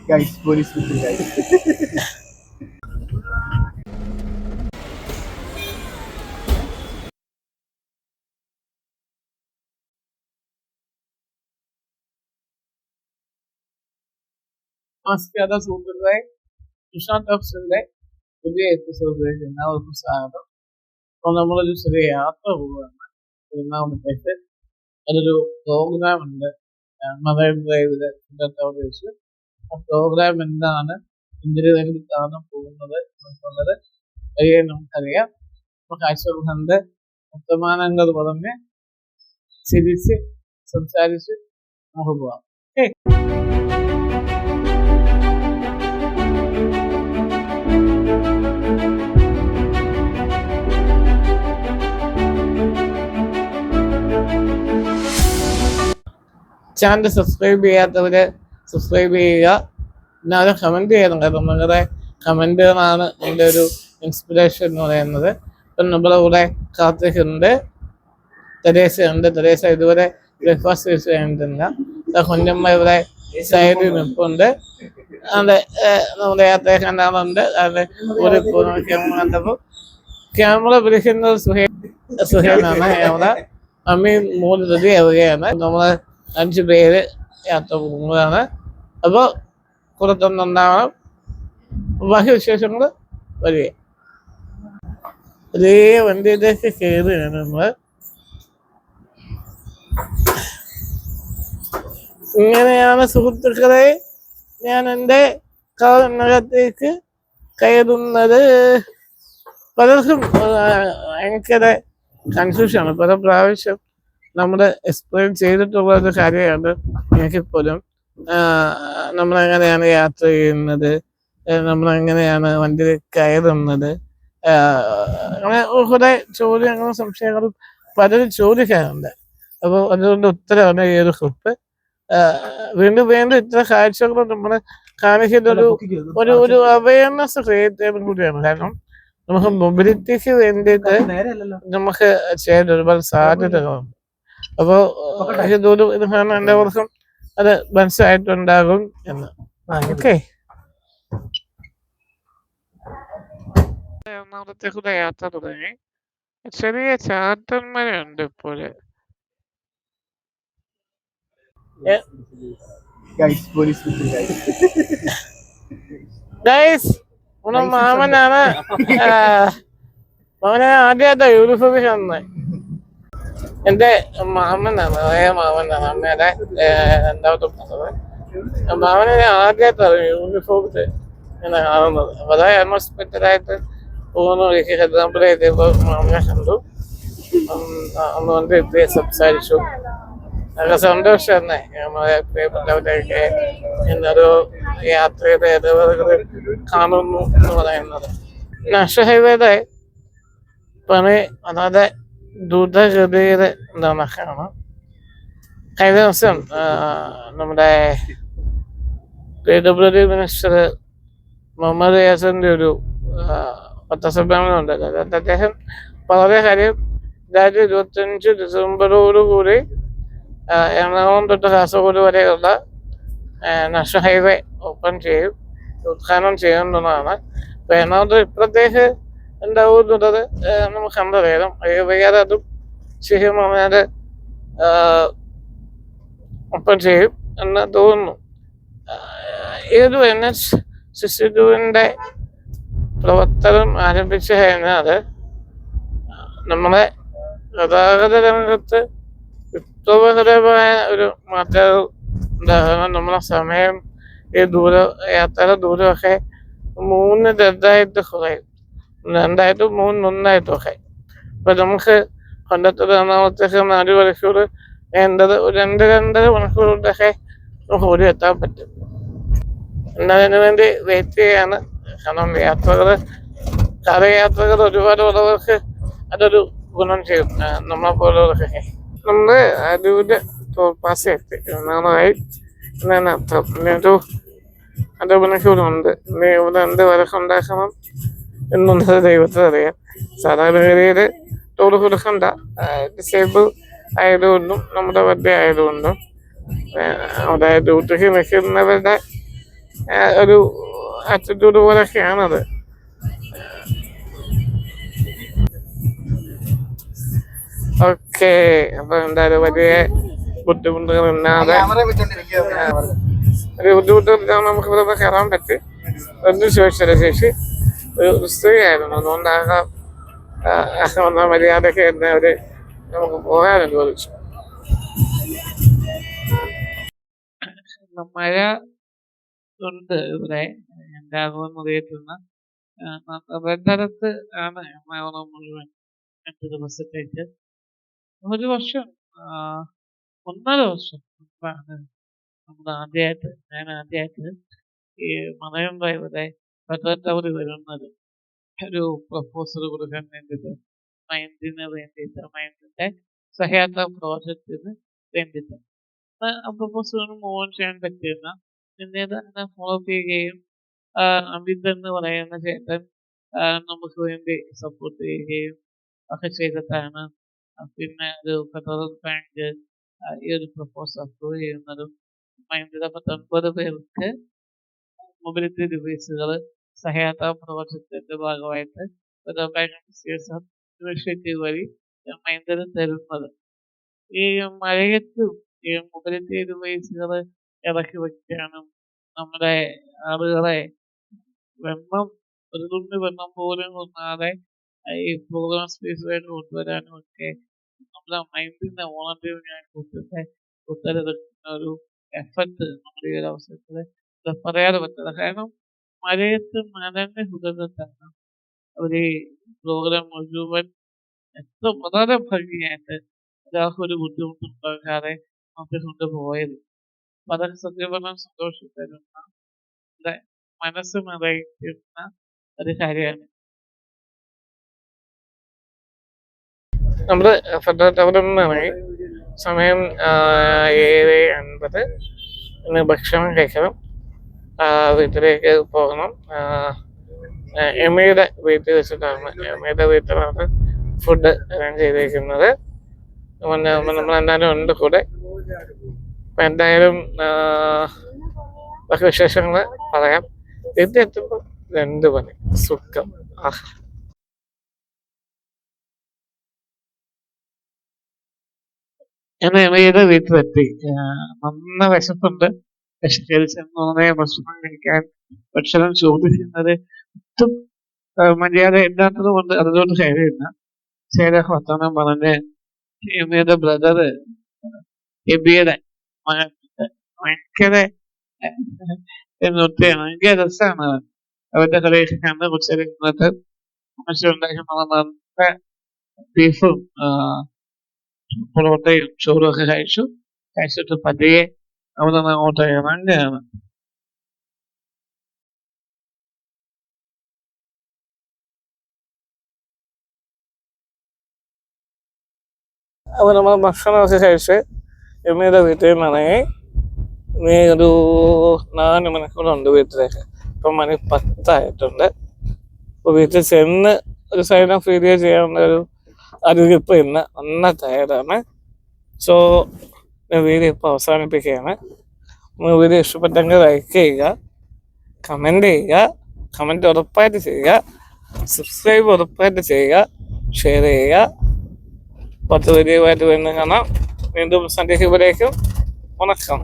Guys, police with you guys. നമസ്കാരം സുഹൃത്തുക്കളെ, കൃഷ്ണ ടോക്സിന്റെ പുതിയ എപ്പിസോഡിലേക്ക് എല്ലാവർക്കും സ്വാഗതം. അപ്പോൾ നമ്മളൊരു ചെറിയ യാത്ര പോവുകയാണ് എറണാകുളത്തേക്ക്. അതൊരു പ്രോഗ്രാം ഉണ്ട് മറൈൻ ഡ്രൈവില് അവിടെ വെച്ച്. ആ പ്രോഗ്രാം എന്താണ്, എന്തിനു വേണ്ടിയിട്ടാണ് പോകുന്നത് എന്നുള്ളത് വഴിയെ നമുക്കറിയാം. അപ്പോൾ കാഴ്ചകൾ കണ്ട് വർത്തമാനങ്ങൾ പറഞ്ഞ് ചിരിച്ച് സംസാരിച്ച് നമുക്ക് പോവാം. ഓക്കെ. ചാനൽ സബ്സ്ക്രൈബ് ചെയ്യാത്തവര് സബ്സ്ക്രൈബ് ചെയ്യുക. പിന്നെ അത് കമൻറ്റ് ചെയ്യണം, കാരണം നിങ്ങളുടെ കമൻറ്റുകളാണ് എൻ്റെ ഒരു ഇൻസ്പിറേഷൻ എന്ന് പറയുന്നത്. ഇപ്പം നമ്മുടെ കൂടെ കാർത്തികുണ്ട്, തെരേസയുണ്ട്. തെരേസ ഇതുവരെ ബ്രേക്ക്ഫാസ്റ്റ് കഴിച്ച് കഴിഞ്ഞിട്ടില്ല. കുഞ്ഞമ്മ ഇവിടെ സൈഡിൽ നിൽപ്പുണ്ട്. അത് നമ്മുടെ യാത്ര കണ്ടാളുണ്ട്. അത് ഒരു കണ്ടപ്പോൾ ക്യാമറ പിടിക്കുന്നത് സുഹേനാണ്. ക്യാമറ അമ്മയും മൂന്ന് റെഡി ആവുകയാണ്. നമ്മൾ 5 പേര് യാത്ര പോകുന്നതാണ്. അപ്പോൾ പുറത്തൊന്നുണ്ടാവണം. ബാക്കി വിശേഷങ്ങൾ വരിക. ഒരേ വണ്ടിയിലേക്ക് കയറുകയാണ് നമ്മൾ. ഇങ്ങനെയാണ് സുഹൃത്തുക്കളെ ഞാൻ എൻ്റെ കാറിനകത്തേക്ക് കയറുന്നത്. പലർക്കും ഭയങ്കര കൺഫ്യൂഷനാണ്. പല പ്രാവശ്യം നമ്മൾ എക്സ്പ്ലെയിൻ ചെയ്തിട്ടുള്ള ഒരു കാര്യമാണ്. എനിക്കിപ്പോഴും നമ്മളെങ്ങനെയാണ് യാത്ര ചെയ്യുന്നത്, നമ്മളെങ്ങനെയാണ് വണ്ടിയിൽ കയറുന്നത്, അങ്ങനെ കുറേ ചോദ്യങ്ങളും സംശയങ്ങളും പലരും ചോദിക്കാറുണ്ട്. അപ്പോൾ അതുകൊണ്ട് ഉത്തരവാണ് ഈ ഒരു കുറിപ്പ്. വീണ്ടും വീണ്ടും ഇത്ര കാഴ്ചകൾ നമ്മൾ കാണിക്കുന്ന ഒരു അവയർനെസ് ക്രിയേറ്റ് ചെയ്യാൻ കൂടിയാണ്. കാരണം നമുക്ക് മൊബിലിറ്റിക്ക് വേണ്ടിയിട്ട് നമുക്ക് ചെയ്യാൻ ഒരുപാട് സാധ്യതകളുണ്ട്. അപ്പോൾ ഇതൊരു ഇത് കാരണം എല്ലാവർക്കും അത് മനസ്സിലായിട്ടുണ്ടാകും എന്ന്. ഓക്കെ. എറണാകുളത്തേക്കുള്ള യാത്ര തുടങ്ങി. ചെറിയ ചാറ്റന്മാരുണ്ട് ഇപ്പോഴ്. Guys, police with you guys. Guys, മാമനാണ്. മാമനെ ആദ്യമായിട്ടാ യൂണിഫോമിൽ കാണുന്നത്. എൻ്റെ മാമനാണ്, മാമനാണ് അമ്മയുടെ രണ്ടാമത്തെ പറഞ്ഞത്. മാമനെ ആദ്യമായിട്ടാണ് യൂണിഫോമിൽ ഇങ്ങനെ കാണുന്നത്. വളരെ അൺഎക്സ്പെക്റ്റഡായിട്ട് പോകുന്ന വഴിക്ക് എക്സാമ്പിൾ എത്തിയപ്പോൾ മാമനെ കണ്ടു. അന്ന് വന്ന് എത്തി സംസാരിച്ചു. നല്ല സന്തോഷം തന്നെ. നമ്മളെ പ്രിയപ്പെട്ടവരെയൊക്കെ ഇന്നൊരു യാത്രയുടെ ഇടവേളകൾ കാണുന്നു എന്ന് പറയുന്നത്. നാഷണൽ ഹൈവേയുടെ പണി വളരെ ദ്രുതഗതിയിൽ നടക്കുകയാണ്. കഴിഞ്ഞ ദിവസം നമ്മുടെ PWD മിനിസ്റ്റർ മുഹമ്മദ് യാസിന്റെ ഒരു പത്രസമ്മേളനം ഉണ്ടല്ലോ. അദ്ദേഹം വളരെ കാര്യം 2025 ഡിസംബറോടുകൂടി എറണാകുളം തൊട്ട് കാസർഗോഡ് വരെയുള്ള നാഷണൽ ഹൈവേ ഓപ്പൺ ചെയ്യും, ഉദ്ഘാടനം ചെയ്യുന്നതാണ്. അപ്പോൾ എറണാകുളത്ത് ഇപ്പോഴത്തേക്ക് ഉണ്ടാവുന്നത് നമുക്ക് കണ്ടറിയാം. വൈകാതെ അതും ശരിക്കും പറഞ്ഞാൽ ഓപ്പൺ ചെയ്യും എന്ന് തോന്നുന്നു. ഈ ഒരു NH-62 പ്രവർത്തനം ആരംഭിച്ചു കഴിഞ്ഞാൽ നമ്മുടെ ഗതാഗത രംഗത്ത് വിപ്ലവകരമായ ഒരു മാറ്റം ഉണ്ടാകണം. നമ്മളെ സമയം, ഈ യാത്രയുടെ ദൂരമൊക്കെ 3 കുറയും, 2 3 1 ഇപ്പം നമുക്ക് പണ്ടത്തെ എറണാകുളത്തേക്ക് 4 മണിക്കൂർ വേണ്ടത് 2-2.5 മണിക്കൂർ കൊണ്ടൊക്കെ നമുക്ക് ഓടി എത്താൻ പറ്റും. എന്നതിന് വേണ്ടി വെയിറ്റ് ചെയ്യാണ്. കാരണം കാലയാത്രകൾ ഒരുപാട് ഉള്ളവർക്ക് അതൊരു ഗുണം ചെയ്യും. നമ്മളെ പോലുള്ളവർക്കൊക്കെ നമ്മൾ അരൂര് തോൽപ്പാസ് എത്തി എന്നായി എന്നാണ് അർത്ഥം. ഒരു 2 മണിക്കൂറുണ്ട്. ഇവിടെ എന്ത് വരക്കുണ്ടാക്കണം എന്നുള്ളത് ദൈവത്തിനറിയാം. സാധാരണഗതിയിൽ ടോൾ കൊടുക്കണ്ട, ഡിസേബിൾ ആയതുകൊണ്ടും നമ്മുടെ വണ്ടി ആയതുകൊണ്ടും അവിടെ ഡ്യൂട്ടിക്ക് നിൽക്കുന്നവരുടെ ഒരു ആറ്റിറ്റ്യൂഡ് പോലൊക്കെയാണത്. ഓക്കെ, അപ്പൊ എന്തായാലും വലിയ ബുദ്ധിമുട്ടുകളില്ലാതെ ഒരു ബുദ്ധിമുട്ടില്ലാതെ നമുക്ക് ഇവിടെ കയറാൻ പറ്റി. ഒന്നും ചോദിച്ചില്ല, ചേച്ചി ഒരു സ്ത്രീ ആയിരുന്നു, അതുകൊണ്ടാകാം വന്ന മര്യാദയ്ക്ക് തന്നെ അവര് നമുക്ക് പോകാൻ അനുവദിച്ചു. മഴ കൊണ്ട് ഇവിടെ ഉണ്ടാകുമെന്ന് അറിയത്തുന്ന റെഡലർട്ട് ആണ് എറണാകുളം മുഴുവൻ 2 ദിവസത്തേക്ക്. ഒരു വർഷം 1.5 വർഷം മുമ്പാണ് ഞാൻ ആദ്യമായിട്ട് ഈ മലയുണ്ട ഇവിടെ റെഡ് അവധി വരുന്നത്. ഒരു പ്രപ്പോസൽ കൊടുക്കാൻ വേണ്ടിയിട്ട് മൈൻഡിന്റെ സഹയാത്ര പ്രോജക്റ്റിന് വേണ്ടിയിട്ട് പ്രപ്പോസൽ മൂവ് ചെയ്യാൻ പറ്റിയിരുന്ന പിന്നീട് അതിനെ ഫോളോ ചെയ്യുകയും അമിത് എന്ന് പറയുന്ന ചേട്ടൻ നമുക്ക് വേണ്ടി സപ്പോർട്ട് ചെയ്യുകയും ഒക്കെ ചെയ്തിട്ടാണ് പിന്നെ ഒരു ഫെഡറൽ ബാങ്ക് ഈ ഒരു പ്രപ്പോസൽ അപ്രൂവ് ചെയ്യുന്നതും മൈൻഡിലെ 19 പേർക്ക് മൊബിലിറ്റി ഡിവൈസുകൾ സഹയാത്ര പ്രോജക്റ്റിന്റെ ഭാഗമായിട്ട് ഫെഡറൽ ബാങ്ക് ഇനിഷ്യേറ്റീവ് വഴി മൈൻഡിന് തരുന്നത്. ഈ മഴയത്തും ഈ മൊബിലിറ്റി ഡിവൈസുകൾ ഇറക്കി വയ്ക്കാനും നമ്മുടെ ആളുകളെ ഒരു തുള്ളി വെള്ളം പോലും കൊണ്ടാതെ ഈ പ്രോഗ്രാം സ്പേസുമായിട്ട് കൊണ്ടുവരാനും ഒക്കെ നമ്മുടെ മൈൻഡിന്റെ വോളണ്ടിയറിനായി ഒത്തരവെക്കുന്ന ഒരു എഫർട്ട് നമ്മുടെ ഈ ഒരു അവസരത്തിൽ പറയാതെ പറ്റില്ല. കാരണം മഴയത്ത് നനഞ്ഞ ഹൃദയത്താണ് അവർ ഈ പ്രോഗ്രാം മുഴുവൻ വളരെ ഭംഗിയായിട്ട് ഒരാൾക്ക് ഒരു ബുദ്ധിമുട്ടുണ്ടാകാതെ നമുക്ക് കൊണ്ടുപോയത്. അപ്പൊ അതൊക്കെ സത്യം പറഞ്ഞാൽ സന്തോഷം തരുന്ന മനസ്സ് നിറയ്ക്കുന്ന ഒരു കാര്യമാണ്. നമ്മള് ഫെഡറൽ ടവറിൽ നിന്നിറങ്ങി സമയം 7:50. ഇന്ന് ഭക്ഷണം കഴിക്കണം, വീട്ടിലേക്ക് പോകണം. എമ്മയുടെ വീട്ടിൽ വെച്ചിട്ടാണ്, എമ്മയുടെ വീട്ടിലാണ് ഫുഡ് അറേഞ്ച് ചെയ്തിരിക്കുന്നത്. നമ്മളെല്ലാവരും ഉണ്ട് കൂടെ. അപ്പൊ എന്തായാലും ബാക്കി വിശേഷങ്ങൾ പറയാം. വീട്ടിലെത്തുമ്പോൾ 2 മണി സുഖം. ഞാൻ എമ്മയുടെ വീട്ടിലെത്തി. നന്ന വിശപ്പുണ്ട്. വിശക്കുന്നേ ഭക്ഷണം കഴിക്കാൻ ഭക്ഷണം ചോദിക്കുന്നത് ഒട്ടും മര്യാദ ഇല്ലാത്തത് കൊണ്ട് അതിലോട്ട് കയറിയില്ല. ചില വർത്തമാനം പറഞ്ഞ് എമ്മയുടെ ബ്രദറ് എബിയുടെ ഭയങ്കര ഭയങ്കര രസമാണ്. അവരുടെ കളിയൊക്കെ കണ്ട് കുറച്ചിരുന്നിട്ട് മനസ്സിലുണ്ടാക്കി ബീഫും പൊറോട്ടയും ചോറും ഒക്കെ കഴിച്ചിട്ട് പതിയെ അവിടെ നിന്ന് അങ്ങോട്ട് ഇറങ്ങുകയാണ്. അപ്പൊ നമ്മൾ ഭക്ഷണമൊക്കെ കഴിച്ച് എമ്മയുടെ വീട്ടിൽ നിന്നിറങ്ങി ഇനി ഒരു 4 മണിക്കൂറുണ്ട് വീട്ടിലേക്ക്. ഇപ്പം മണി 10 ആയിട്ടുണ്ട്. അപ്പൊ വീട്ടിൽ ചെന്ന് ഒരു സൈഡ് ഓഫ് വീഡിയോ ചെയ്യാനുള്ള ഒരു ആരോഗ്യം ഇപ്പം ഇന്ന് നന്ന ടയർഡാണ്. സോ വീഡിയോ ഇപ്പോൾ അവസാനിപ്പിക്കുകയാണ്. വീഡിയോ ഇഷ്ടപ്പെട്ടെങ്കിൽ ലൈക്ക് ചെയ്യുക, കമൻറ്റ് ചെയ്യുക, കമൻറ്റ് ഉറപ്പായിട്ട് ചെയ്യുക, സബ്സ്ക്രൈബ് ഉറപ്പായിട്ട് ചെയ്യുക, ഷെയർ ചെയ്യുക. 10 വീഡിയോ ആയിട്ട് വീണ്ടും കാണാം. വീണ്ടും സന്ധ്യയ്ക്ക് വരേക്കും വണക്കം.